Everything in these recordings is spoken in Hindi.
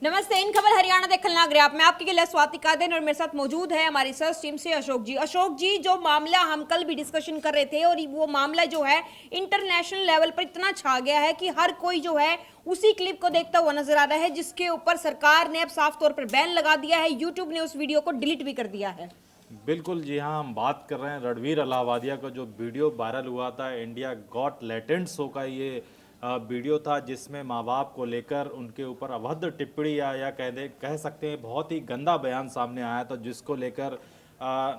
नमस्ते। इन खबर हरियाणा देखने लग रहे आप। मैं आपके लिए स्वाति कादेन और मेरे साथ मौजूद है हमारी सर्च टीम से अशोक जी। अशोक जी, जो मामला हम कल भी डिस्कशन कर रहे थे और वो मामला जो है इंटरनेशनल लेवल पर इतना छा गया है कि हर कोई जो है उसी क्लिप को देखता हुआ नजर आ रहा है, जिसके ऊपर सरकार ने अब साफ तौर पर बैन लगा दिया है। यूट्यूब ने उस वीडियो को डिलीट भी कर दिया है। बिल्कुल जी हाँ, हम बात कर रहे हैं रणवीर अलाहाबादिया का जो वीडियो वायरल हुआ था। इंडिया गॉट लेटेंट शो का ये वीडियो था, जिसमें माँ बाप को लेकर उनके ऊपर अभद्र टिप्पणी या कह सकते हैं बहुत ही गंदा बयान सामने आया था, जिसको लेकर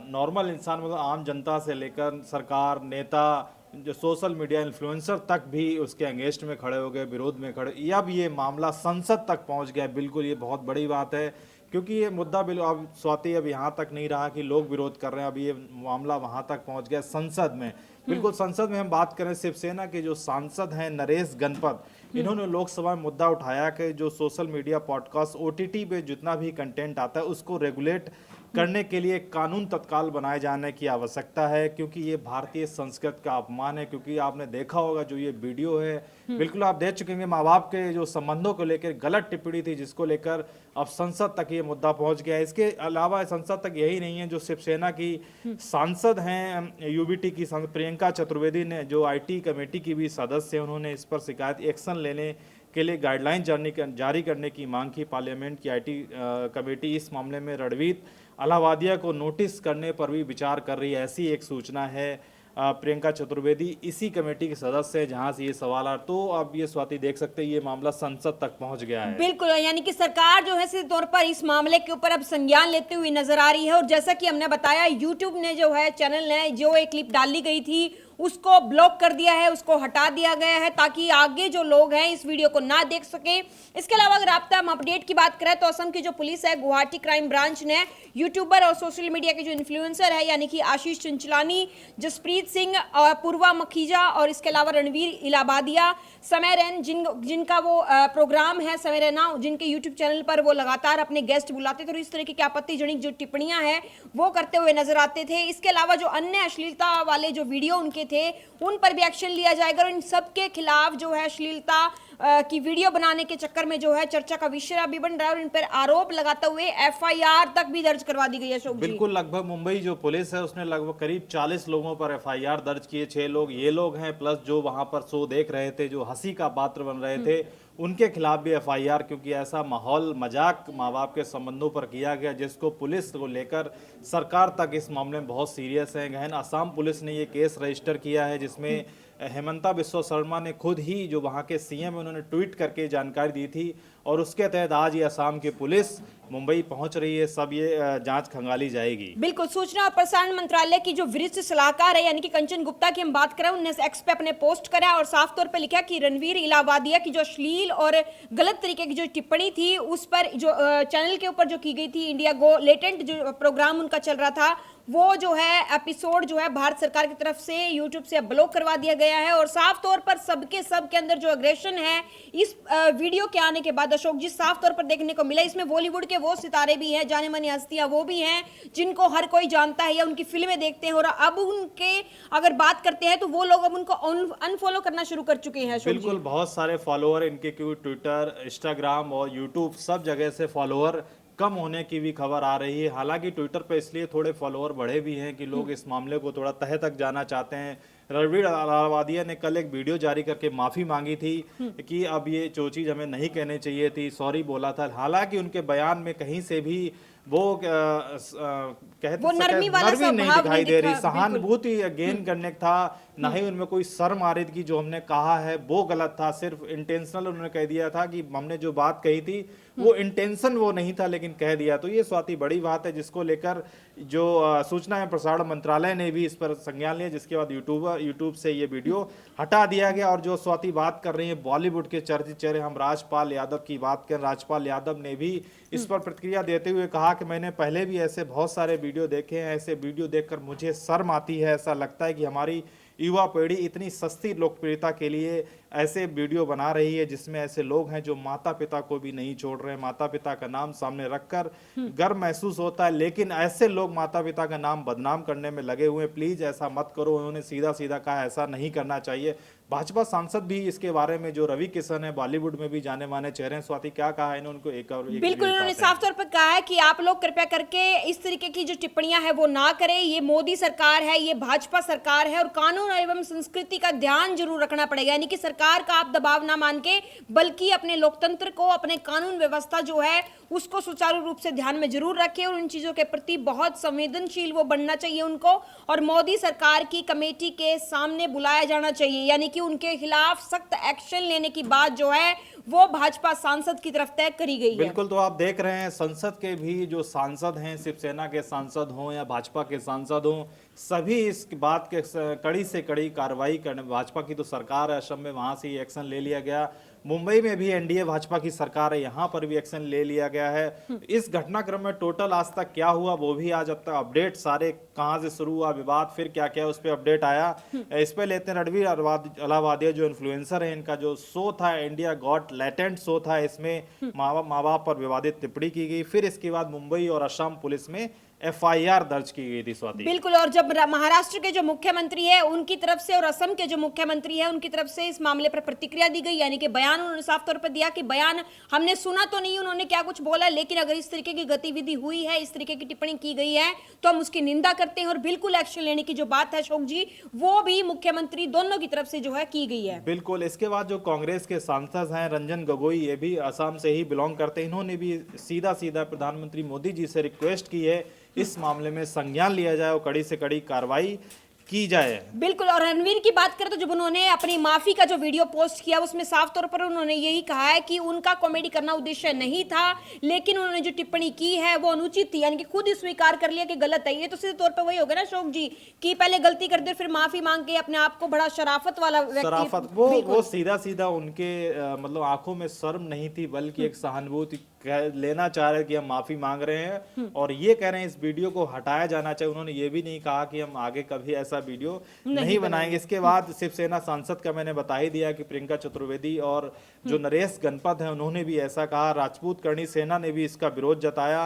नॉर्मल इंसान मतलब आम जनता से लेकर सरकार, नेता, जो सोशल मीडिया इन्फ्लुएंसर तक भी उसके अगेंस्ट में खड़े हो गए, विरोध में खड़े। अब ये मामला संसद तक पहुंच गया। बिल्कुल ये बहुत बड़ी बात है, क्योंकि ये मुद्दा बिल्कुल अब स्वाति अब यहाँ तक नहीं रहा कि लोग विरोध कर रहे हैं। अब ये मामला वहाँ तक पहुँच गया संसद में। बिल्कुल संसद में हम बात करें, शिवसेना के जो सांसद हैं नरेश गणपत, इन्होंने लोकसभा में मुद्दा उठाया कि जो सोशल मीडिया पॉडकास्ट ओटीटी पे जितना भी कंटेंट आता है उसको रेगुलेट करने के लिए कानून तत्काल बनाए जाने की आवश्यकता है, क्योंकि ये भारतीय संस्कृति का अपमान है। क्योंकि आपने देखा होगा जो ये वीडियो है, बिल्कुल आप देख चुके हैं, माँ बाप के जो संबंधों को लेकर गलत टिप्पणी थी, जिसको लेकर अब संसद तक ये मुद्दा पहुंच गया है। इसके अलावा संसद तक यही नहीं है, जो शिवसेना की सांसद हैं यूबीटी की प्रियंका चतुर्वेदी ने, जो आईटी कमेटी की भी सदस्य हैं, उन्होंने इस पर शिकायत एक्शन लेने के लिए गाइडलाइन जारी करने की मांग की। पार्लियामेंट की आईटी कमेटी इस मामले में रणवीर अलाहाबादिया को नोटिस करने पर भी विचार कर रही है, ऐसी एक सूचना है। प्रियंका चतुर्वेदी इसी कमेटी के सदस्य है जहां से ये सवाल आ, तो अब ये स्वाति देख सकते हैं ये मामला संसद तक पहुंच गया है। बिल्कुल, यानी कि सरकार जो है सीधे तौर पर इस मामले के ऊपर अब संज्ञान लेते हुए नजर आ रही है। और जैसा कि हमने बताया, यूट्यूब ने जो है चैनल ने जो एक क्लिप डाली गई थी उसको ब्लॉक कर दिया है, उसको हटा दिया गया है, ताकि आगे जो लोग हैं इस वीडियो को ना देख सके। इसके अलावा अगर आप हम अपडेट की बात करें तो असम की जो पुलिस है, गुवाहाटी क्राइम ब्रांच ने यूट्यूबर और सोशल मीडिया के जो इन्फ्लुएंसर है, यानी कि आशीष चंचलानी, जसप्रीत सिंह, पूर्वा मखीजा और इसके अलावा रणवीर इलाहाबादिया, समय रैन, जिनका वो प्रोग्राम है समय रैना, जिनके यूट्यूब चैनल पर वो लगातार अपने गेस्ट बुलाते थे और इस तरह की आपत्तिजनक जो टिप्पणियां हैं वो करते हुए नजर आते थे। इसके अलावा जो अन्य अश्लीलता वाले जो वीडियो उनके थे उन पर भी एक्शन लिया जाएगा और इन सब के खिलाफ जो है अश्लीलता की वीडियो बनाने के चक्कर में जो है चर्चा का विषय अभी बन रहा है और इन पर आरोप लगाते हुए एफआईआर तक भी दर्ज करवा दी गई है। अशोक जी, बिल्कुल, लगभग मुंबई जो पुलिस है उसने लगभग करीब 40 लोगों पर एफआईआर दर्ज किए। 6 लोग ये लोग हैं, प्लस जो वहां पर शो देख रहे थे, जो हंसी का पात्र बन रहे थे, उनके खिलाफ भी एफआईआर, क्योंकि ऐसा माहौल मजाक माँ बाप के संबंधों पर किया गया, जिसको पुलिस को लेकर सरकार तक इस मामले में बहुत सीरियस है। गहन असम पुलिस ने ये केस रजिस्टर किया है, जिसमें हेमंता बिस्वा शर्मा ने खुद ही, जो वहाँ के सीएम, उन्होंने ट्वीट करके जानकारी दी थी और उसके तहत आज ये असम की पुलिस मुंबई पहुंच रही है। सब ये जांच खंगाली जाएगी। बिल्कुल, सूचना और प्रसारण मंत्रालय की जो वरिष्ठ सलाहकार है, यानी कि कंचन गुप्ता की हम बात करें, उन्होंने एक्स पे अपने पोस्ट करा और साफ तौर पे लिखा कि रणवीर इलाहाबादिया की जो अश्लील और गलत तरीके की जो टिप्पणी थी उस पर जो चैनल के ऊपर जो की गई थी, इंडिया गो लेटेंट जो प्रोग्राम उनका चल रहा था, वो जो है एपिसोड जो है भारत सरकार की तरफ से यूट्यूब से ब्लॉक करवा दिया गया है। और साफ तौर पर सब के अंदर जो अग्रेशन है इस वीडियो के आने के बाद अशोक जी साफ तौर पर देखने को मिला। इसमें बॉलीवुड के वो सितारे भी हैं, जाने मानी हस्तियां वो भी हैं जिनको हर कोई जानता है या उनकी फिल्में देखते हैं, और अब उनके अगर बात करते हैं तो वो लोग अब उनको अनफॉलो करना शुरू कर चुके हैं। बिल्कुल, बहुत सारे फॉलोअर इनके, क्योंकि ट्विटर, इंस्टाग्राम और यूट्यूब सब जगह से फॉलोअर कम होने की भी खबर आ रही है। हालांकि ट्विटर पे इसलिए थोड़े फॉलोअर बढ़े भी हैं कि लोग इस मामले को थोड़ा तह तक जाना चाहते हैं। रणवीर अलाहाबादिया ने कल एक वीडियो जारी करके माफ़ी मांगी थी कि अब ये जो चीज़ हमें नहीं कहनी चाहिए थी, सॉरी बोला था। हालांकि उनके बयान में कहीं से भी वो नरमी नहीं दिखाई दे रही, सहानुभूति गेन करने था, ना ही उनमें कोई शर्म आ रही थी कि जो हमने कहा है वो गलत था। सिर्फ इंटेंशनल उन्होंने कह दिया था कि हमने जो बात कही थी वो इंटेंशन वो नहीं था, लेकिन कह दिया। तो ये स्वाति बड़ी बात है, जिसको लेकर जो सूचना एवं प्रसारण मंत्रालय ने भी इस पर संज्ञान लिया, जिसके बाद यूट्यूब से ये वीडियो हटा दिया गया। और जो स्वाति बात कर रही है बॉलीवुड के चर्चित चेहरे, हम राजपाल यादव की बात करें, राजपाल यादव ने भी इस पर प्रतिक्रिया देते हुए कहा कि मैंने पहले भी ऐसे बहुत सारे वीडियो देखे हैं, ऐसे वीडियो देखकर मुझे शर्म आती है। ऐसा लगता है कि हमारी युवा पीढ़ी इतनी सस्ती लोकप्रियता के लिए ऐसे वीडियो बना रही है जिसमें ऐसे लोग हैं जो माता पिता को भी नहीं छोड़ रहे हैं, माता पिता का नाम सामने रखकर गर्व महसूस होता है, लेकिन ऐसे लोग माता पिता का नाम बदनाम करने में लगे हुए हैं। प्लीज ऐसा मत करो। उन्होंने सीधा सीधा कहा ऐसा नहीं करना चाहिए। भाजपा सांसद भी इसके बारे में, जो रवि किशन है, बॉलीवुड में भी जाने माने चेहरे हैं, स्वाति क्या कहा है इन्होंने, उनको एक और एक बिल्कुल, उन्होंने साफ तौर पर कहा है कि आप लोग कृपया करके इस तरीके की जो टिप्पणियां हैं वो ना करें। ये मोदी सरकार है, ये भाजपा सरकार है और कानून एवं संस्कृति का ध्यान जरूर रखना पड़ेगा। यानी कि सरकार का आप दबाव ना मान के, बल्कि अपने लोकतंत्र को, अपने कानून व्यवस्था जो है उसको सुचारू रूप से ध्यान में जरूर रखें और उन चीजों के प्रति बहुत संवेदनशील वो बनना चाहिए उनको, और मोदी सरकार की कमेटी के सामने बुलाया जाना चाहिए। यानी कि उनके खिलाफ सख्त एक्शन लेने की बात जो है वो भाजपा सांसद की तरफ तय करी गई है। बिल्कुल, तो आप देख रहे हैं संसद के भी जो सांसद हैं, शिवसेना के सांसद हों या भाजपा के सांसद हों, सभी इस बात के कड़ी से कड़ी कार्रवाई करने, भाजपा की तो सरकार है असम में, वहां से ही एक्शन ले लिया गया। मुंबई में भी एनडीए भाजपा की सरकार है, यहाँ पर भी एक्शन ले लिया गया है। इस घटनाक्रम में टोटल आज तक क्या हुआ वो भी आज अब तक अपडेट, सारे कहाँ से शुरू हुआ विवाद, फिर क्या क्या उस पर अपडेट आया, इस पे लेते हैं। रणवीर अलाहाबादिया जो इन्फ्लुएंसर है, इनका जो शो था इंडिया गॉट लैटेंट शो था, इसमें माँ बाप पर विवादित टिप्पणी की गई। फिर इसके बाद मुंबई और असम पुलिस में एफआईआर दर्ज की गई थी स्वाति। बिल्कुल, और जब महाराष्ट्र के जो मुख्यमंत्री है उनकी तरफ से और असम के जो मुख्यमंत्री है उनकी तरफ से इस मामले पर प्रतिक्रिया दी गई, यानी कि बयान उन्होंने साफ तौर पर दिया कि बयान हमने सुना तो नहीं उन्होंने क्या कुछ बोला, लेकिन अगर इस तरीके की गतिविधि हुई है, इस तरीके की टिप्पणी की गई है तो हम उसकी निंदा करते हैं और बिल्कुल एक्शन लेने की जो बात है अशोक जी, वो भी मुख्यमंत्री दोनों की तरफ से जो है की गई है। बिल्कुल, इसके बाद जो कांग्रेस के सांसद हैं रंजन गोगोई, ये भी असम से ही बिलोंग करते हैं, इन्होंने भी सीधा सीधा प्रधानमंत्री मोदी जी से रिक्वेस्ट की है इस मामले में संज्ञान लिया जाए और कड़ी से कड़ी कार्रवाई की जाए। बिल्कुल, और रणवीर की बात करें तो जब उन्होंने अपनी माफी का जो वीडियो पोस्ट किया उसमें साफ तौर पर उन्होंने यही कहा है कि उनका कॉमेडी करना उद्देश्य नहीं था, लेकिन उन्होंने जो टिप्पणी की है वो अनुचित थी, यानी कि खुद ही स्वीकार कर लिया कि गलत है। ये तो सीधे तौर पर वही हो गया ना अशोक जी कि पहले गलती कर दे फिर माफी मांग के अपने आप को बड़ा शराफत वाला शराफत, वो सीधा सीधा उनके मतलब आंखों में शर्म नहीं थी, बल्कि एक सहानुभूति लेना चाह रहे कि हम माफी मांग रहे हैं और ये कह रहे हैं इस वीडियो को हटाया जाना चाहिए। उन्होंने ये भी नहीं कहा कि हम आगे कभी ऐसा वीडियो नहीं बनाएंगे। इसके बाद शिवसेना सांसद का मैंने बता ही दिया कि प्रियंका चतुर्वेदी और जो नरेश गणपत हैं उन्होंने भी ऐसा कहा। राजपूत करणी सेना ने भी इसका विरोध जताया।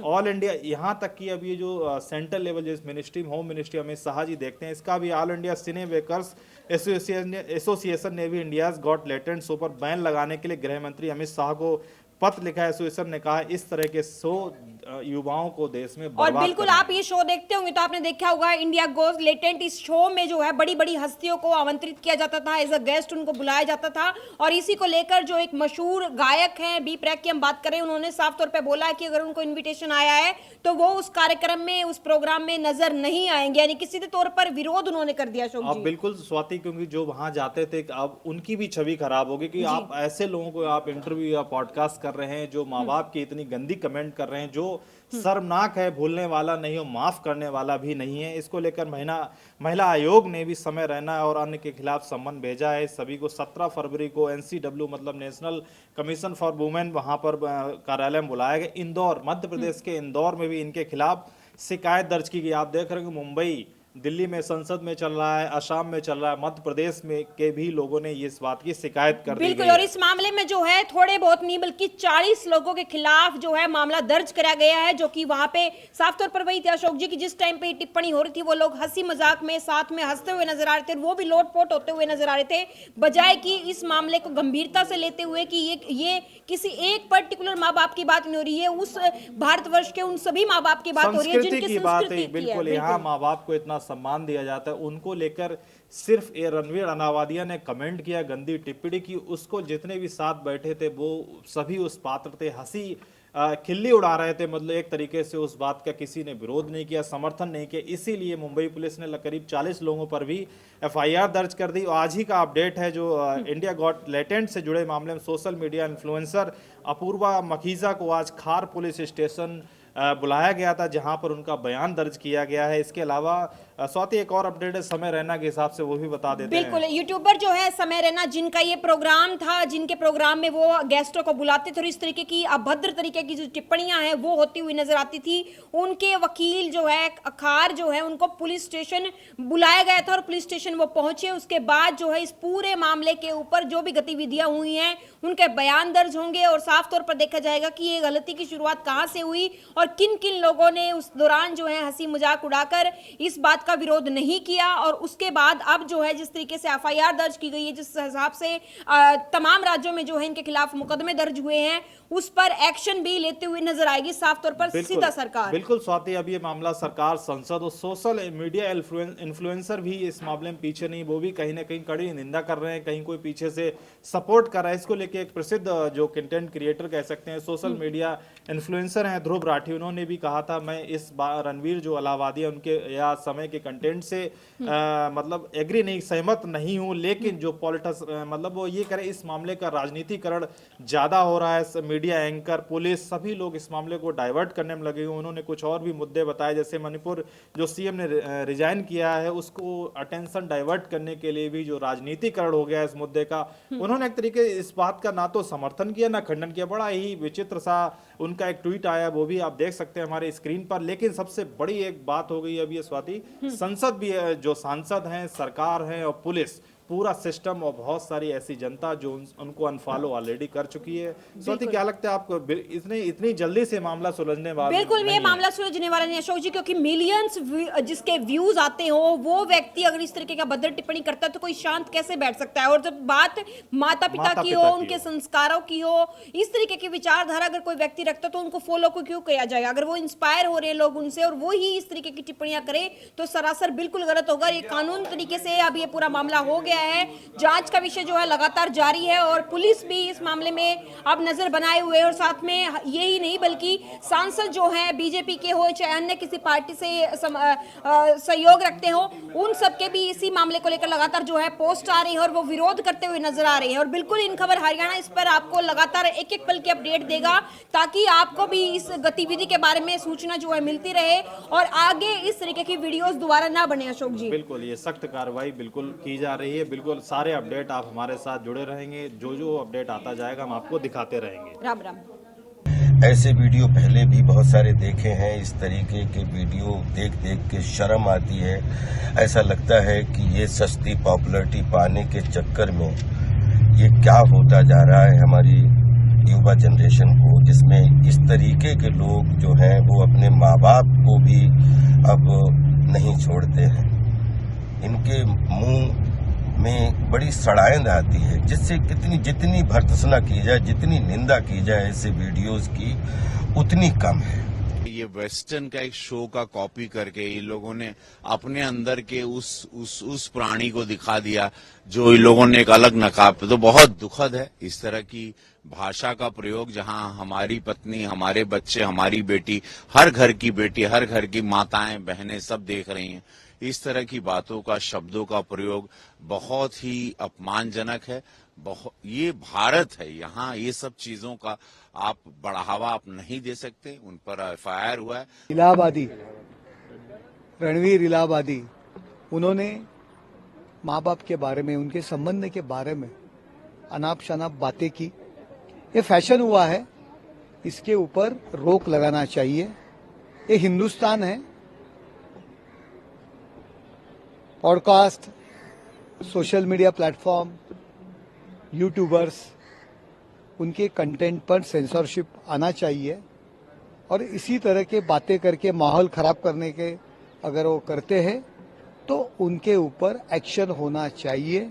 ऑल इंडिया, यहाँ तक कि अब ये जो सेंट्रल लेवल जिस ministry, home ministry Amit Shah ji देखते हैं, इसका भी all India cine makers association ने भी इंडियाज गॉट लैटेंट शो पर बैन लगाने के लिए गृह मंत्री अमित शाह को पत्र लिखा है। एसोसिएशन ने कहा इस तरह के शो युवाओं को देश में बर्बाद और बिल्कुल आप ये शो देखते होंगे तो आपने देखा होगा इंडिया गोज लेटेंट, इस शो में जो है बड़ी बड़ी हस्तियों को आमंत्रित किया जाता था, एज अ गेस्ट उनको बुलाया जाता था। और इसी को लेकर जो एक मशहूर गायक हैं बी प्रैक की हम बात करें, उन्होंने साफ तौर पे बोला है कि अगर उनको इन्विटेशन आया है तो वो उस कार्यक्रम में, उस प्रोग्राम में नजर नहीं आएंगे, यानी कि सीधे तौर पर विरोध उन्होंने कर दिया। अशोक जी बिल्कुल स्वाति, क्योंकि जो वहां जाते थे अब उनकी भी छवि खराब होगी कि आप ऐसे लोगों को आप इंटरव्यू या पॉडकास्ट कर रहे हैं जो माँ बाप की इतनी गंदी कमेंट कर रहे हैं, जो शर्मनाक है, भूलने वाला नहीं हो, माफ करने वाला भी नहीं है। इसको लेकर महिला आयोग ने भी समय रैना और अन्य के खिलाफ सम्मन भेजा है। सभी को 17 फरवरी को एनसीडब्ल्यू मतलब नेशनल कमीशन फॉर वुमेन वहां पर कार्यालय में बुलाया गया। इंदौर, मध्य प्रदेश के इंदौर में भी इनके खिलाफ शिकायत दर्ज की गई। आप देख रहे हैं कि मुंबई, दिल्ली में संसद में चल रहा है, असम में चल रहा है, मध्य प्रदेश में के भी लोगों ने इस बात की शिकायत कर दी। बिल्कुल, और इस मामले में जो है थोड़े बहुत नहीं बल्कि 40 लोगों के खिलाफ जो है मामला दर्ज कराया गया है, जो कि वहां पे साफ तौर पर वही थे अशोक जी की जिस टाइम पे टिप्पणी हो रही थी वो लोग हंसी मजाक में साथ में हंसते हुए नजर आ रहे थे, वो भी लोटपोट होते हुए नजर आ रहे थे, बजाय कि इस मामले को गंभीरता से लेते हुए कि ये किसी एक पर्टिकुलर माँ बाप की बात नहीं हो रही है, उस भारतवर्ष के उन सभी माँ बाप की बात हो रही है जिनकी संस्कृति की बिल्कुल यहाँ माँ बाप को इतना सम्मान दिया जाता है, उनको लेकर सिर्फ ये रणवीर अलाहाबादिया ने कमेंट किया, गंदी टिप्पणी की, उसको जितने भी साथ बैठे थे वो सभी उस पात्र थे, हंसी खिल्ली उड़ा रहे थे। मतलब एक तरीके से उस बात का किसी ने विरोध नहीं किया, समर्थन नहीं किया। इसीलिए मुंबई पुलिस ने करीब 40 लोगों पर भी एफआईआर दर्ज कर दी। आज ही का अपडेट है जो इंडिया गॉट लैटेंट से जुड़े मामले में social media influencer Apoorva Makhija को आज खार पुलिस स्टेशन बुलाया गया था, जहां पर उनका बयान दर्ज किया गया है। इसके अलावा स्वाति एक और अपडेट है समय रैना के हिसाब से, वो भी बता देते हैं। बिल्कुल, यूट्यूबर जो है समय रैना, जिनका ये प्रोग्राम था, जिनके प्रोग्राम में वो गेस्टों को बुलाते थे और इस तरीके की अभद्र तरीके की जो टिप्पणियां हैं वो होती हुई नजर आती थी। उनके वकील जो है अखार जो है उनको पुलिस स्टेशन बुलाया गया था और पुलिस स्टेशन वो पहुंचे। उसके बाद जो है इस पूरे मामले के ऊपर जो भी गतिविधियां हुई हैं उनके बयान दर्ज होंगे और साफ तौर पर देखा जाएगा कि ये गलती की शुरुआत कहां से हुई और किन किन लोगों ने उस दौरान जो है हंसी मजाक उड़ाकर इस बात का विरोध नहीं किया। और उसके बाद अब जो है जिस तरीके से एफआईआर दर्ज की गई है, जिस हिसाब से तमाम राज्यों में जो है इनके खिलाफ मुकदमे दर्ज हुए हैं, उस पर एक्शन भी लेते हुए नजर आएगी साफ तौर पर सीधा सरकार। बिल्कुल स्वाति, अब ये मामला सरकार, संसद और सोशल मीडिया इन्फ्लुएंसर भी इस मामले में पीछे नहीं, वो भी कहीं ना कहीं कड़ी निंदा कर रहे हैं, कहीं कोई पीछे से सपोर्ट कर रहा है। इसको लेके एक प्रसिद्ध जो कंटेंट क्रिएटर कह सकते हैं, सोशल मीडिया इन्फ्लुएंसर हैं, ध्रुव राठी, उन्होंने भी कहा था मैं इस बार रणवीर जो अलाहाबादी उनके या समय के कंटेंट से मतलब एग्री नहीं, सहमत नहीं हूं, लेकिन जो पॉलिटिक्स मतलब वो ये करे, इस मामले का राजनीतिकरण ज्यादा हो रहा है, मीडिया एंकर, पुलिस, सभी लोग इस मामले को डाइवर्ट करने में लगे हुए। उन्होंने कुछ और भी मुद्दे बताए, जैसे मणिपुर जो सीएम ने रिजाइन किया है उसको अटेंशन डाइवर्ट करने के लिए भी जो राजनीतिकरण हो गया है इस मुद्दे का, उन्होंने एक तरीके इस बात का ना तो समर्थन किया ना खंडन किया। बड़ा ही विचित्र सा उनका एक ट्वीट आया, वो भी आप देख सकते हैं हमारे स्क्रीन पर। लेकिन सबसे बड़ी एक बात हो गई अभी ये स्वाति, संसद भी है, जो सांसद हैं, सरकार है और पुलिस, पूरा सिस्टम और बहुत सारी ऐसी जनता जो उनको अनफॉलो ऑलरेडी कर चुकी है। स्वाति क्या लगता है आपको, इतनी जल्दी से मामला सुलझने वाला? बिल्कुल ये मामला सुलझने वाला नहीं अशोक जी, क्योंकि मिलियंस जिसके व्यूज आते हो वो व्यक्ति अगर इस तरीके का भद्र टिप्पणी करता है तो कोई शांत कैसे बैठ सकता है। और जब बात माता पिता की हो, उनके संस्कारों की हो, इस तरीके की विचारधारा अगर कोई व्यक्ति रखता है तो उनको फॉलो को क्यों किया जाएगा? अगर वो इंस्पायर हो रहे हैं लोग उनसे और वो ही इस तरीके की टिप्पणियां करें तो सरासर बिल्कुल गलत होगा। ये कानून तरीके से अब ये पूरा मामला हो गया है, जांच का विषय जो है लगातार जारी है और पुलिस भी इस मामले में अब नजर बनाए हुए है। और साथ में यही नहीं बल्कि सांसद जो हैं बीजेपी के हो चाहे अन्य किसी पार्टी से सहयोग रखते हो, उन सबके भी इसी मामले को लेकर लगातार जो है पोस्ट आ रही है और वो विरोध करते हुए नजर आ रहे हैं। और बिल्कुल इन खबर हरियाणा इस पर आपको लगातार एक एक पल की अपडेट देगा ताकि आपको भी इस गतिविधि के बारे में सूचना जो है मिलती रहे और आगे इस तरीके की वीडियोस दोबारा ना बने। अशोक जी बिल्कुल ये सख्त कार्रवाई बिल्कुल की जा रही है, बिल्कुल सारे अपडेट आप हमारे साथ जुड़े रहेंगे, जो अपडेट आता जाएगा हम आपको दिखाते रहेंगे। राम राम। ऐसे वीडियो पहले भी बहुत सारे देखे हैं, इस तरीके के वीडियो देख देख के शर्म आती है। ऐसा लगता है कि ये सस्ती पॉपुलैरिटी पाने के चक्कर में ये क्या होता जा रहा है हमारी युवा जनरेशन को, जिसमें इस तरीके के लोग जो हैं वो अपने माँ बाप को भी अब नहीं छोड़ते हैं। इनके मुंह में बड़ी सड़ाएं आती है, जिससे जितनी भर्त्सना की जाए, जितनी निंदा की जाए ऐसे वीडियोस की, उतनी कम है। ये वेस्टर्न का एक शो का कॉपी करके इन लोगों ने अपने अंदर के उस प्राणी को दिखा दिया जो इन लोगों ने एक अलग नकाब, तो बहुत दुखद है इस तरह की भाषा का प्रयोग, जहां हमारी पत्नी, हमारे बच्चे, हमारी बेटी, हर घर की बेटी, हर घर की माताएं, बहनें सब देख रही हैं। इस तरह की बातों का, शब्दों का प्रयोग बहुत ही अपमानजनक है। ये भारत है, यहाँ ये सब चीजों का आप बढ़ावा आप नहीं दे सकते। उन पर एफआईआर हुआ है। इलाहाबादी, रणवीर इलाहाबादी, उन्होंने माँ बाप के बारे में, उनके संबंध के बारे में अनाप शनाप बातें की। ये फैशन हुआ है, इसके ऊपर रोक लगाना चाहिए। ये हिंदुस्तान है। Podcast, social media platform, YouTubers, उनके कंटेंट पर सेंसरशिप आना चाहिए और इसी तरह के बातें करके माहौल खराब करने के अगर वो करते हैं तो उनके ऊपर एक्शन होना चाहिए।